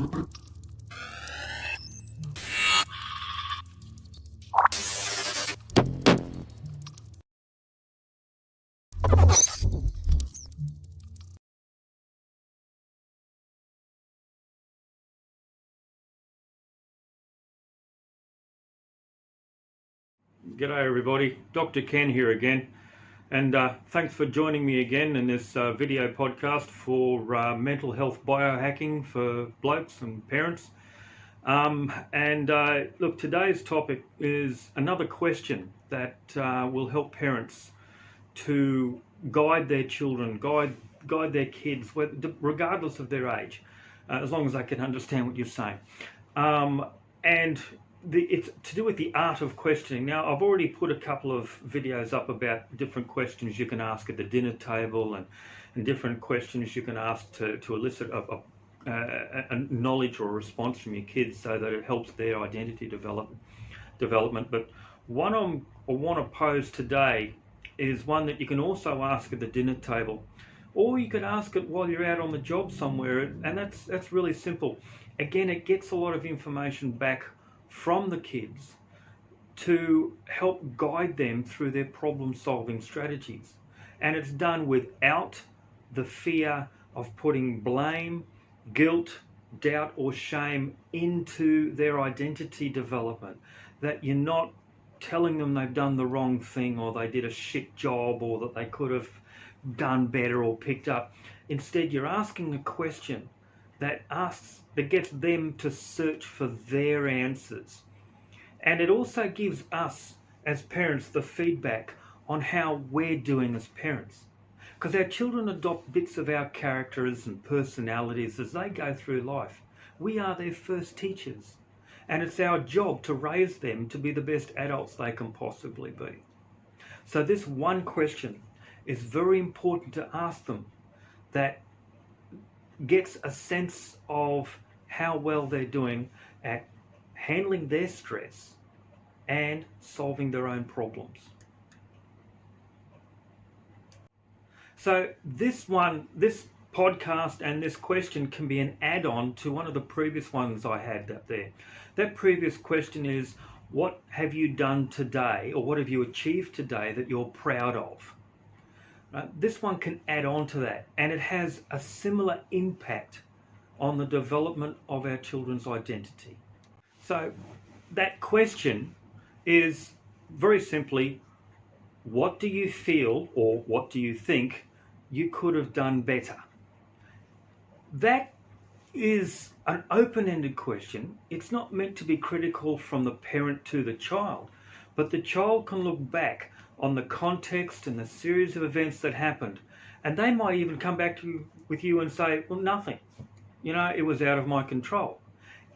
G'day everybody, Dr. Ken here again, and thanks for joining me again in this video podcast for mental health biohacking for blokes and parents. Look, today's topic is another question that will help parents to guide their children, guide their kids, regardless of their age, as long as they can understand what you're saying. It's to do with the art of questioning. Now, I've already put a couple of videos up about different questions you can ask at the dinner table and different questions you can ask to elicit a knowledge or a response from your kids so that it helps their identity development. But one I want to pose today is one that you can also ask at the dinner table, or you can ask it while you're out on the job somewhere, and that's really simple. Again, it gets a lot of information back from the kids to help guide them through their problem-solving strategies. And it's done without the fear of putting blame, guilt, doubt or shame into their identity development. That you're not telling them they've done the wrong thing or they did a shit job or that they could have done better or picked up. Instead, you're asking a question that gets them to search for their answers. And it also gives us as parents the feedback on how we're doing as parents. Because our children adopt bits of our characters and personalities as they go through life. We are their first teachers. And it's our job to raise them to be the best adults they can possibly be. So this one question is very important to ask them, that gets a sense of how well they're doing at handling their stress and solving their own problems. So this podcast and this question can be an add-on to one of the previous ones I had up there. That previous question is, what have you done today, or what have you achieved today that you're proud of? This one can add on to that, and it has a similar impact on the development of our children's identity. So that question is very simply, what do you feel or what do you think you could have done better? That is an open-ended question. It's not meant to be critical from the parent to the child, but the child can look back on the context and the series of events that happened, and they might even come back with you and say, well, nothing. It was out of my control.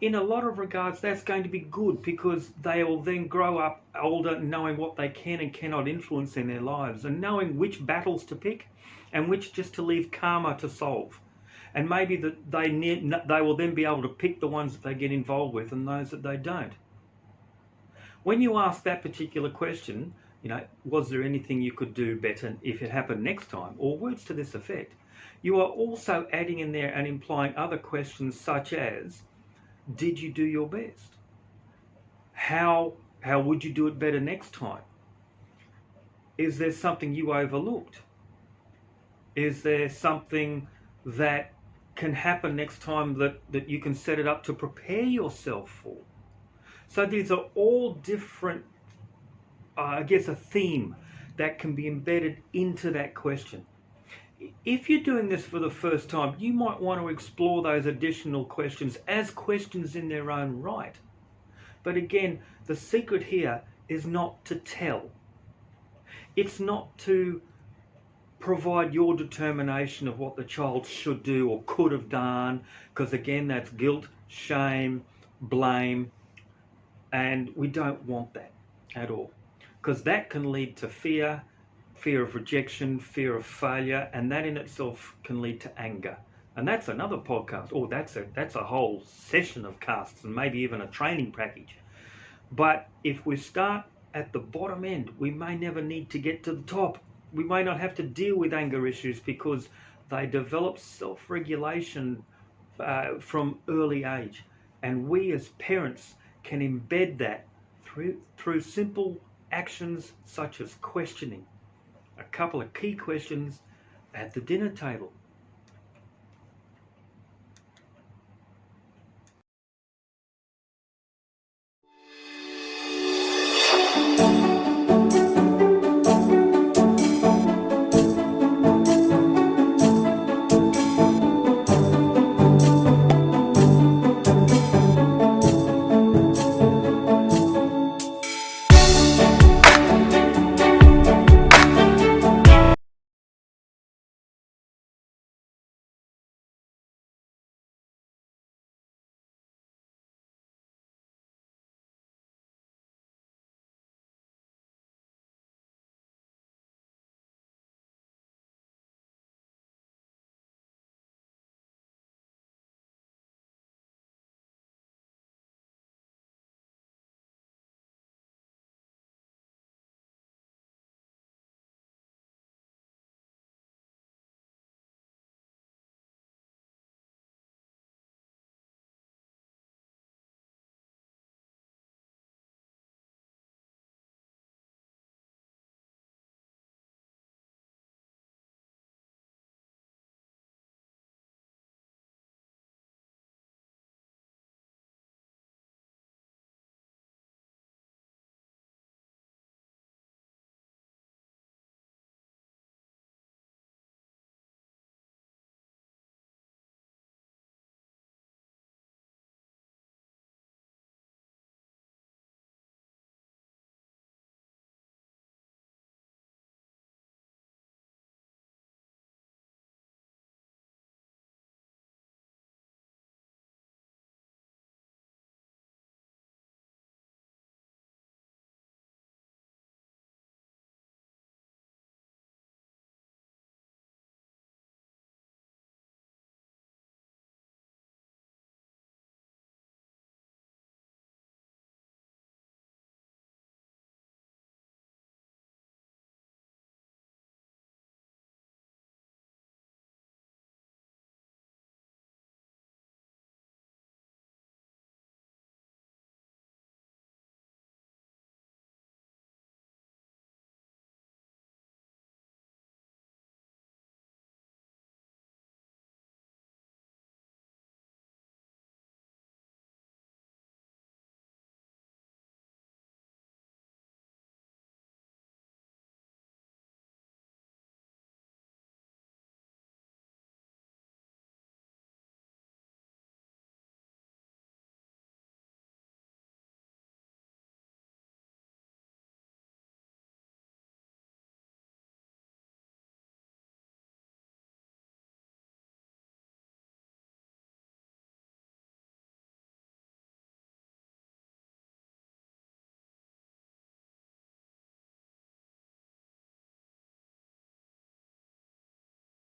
In a lot of regards, that's going to be good, because they will then grow up older knowing what they can and cannot influence in their lives, and knowing which battles to pick and which just to leave karma to solve. And maybe that they will then be able to pick the ones that they get involved with and those that they don't. When you ask that particular question, was there anything you could do better if it happened next time, or words to this effect, you are also adding in there and implying other questions such as, did you do your best? How would you do it better next time? Is there something you overlooked? Is there something that can happen next time that you can set it up to prepare yourself for? So these are all different, a theme that can be embedded into that question. If you're doing this for the first time, you might want to explore those additional questions as questions in their own right. But again, the secret here is not to tell. It's not to provide your determination of what the child should do or could have done, because again, that's guilt, shame, blame, and we don't want that at all, because that can lead to fear of rejection, fear of failure, and that in itself can lead to anger. And that's another podcast, or that's a whole session of casts, and maybe even a training package. But if we start at the bottom end, we may never need to get to the top. We may not have to deal with anger issues because they develop self-regulation from early age. And we as parents can embed that through simple actions such as questioning. A couple of key questions at the dinner table.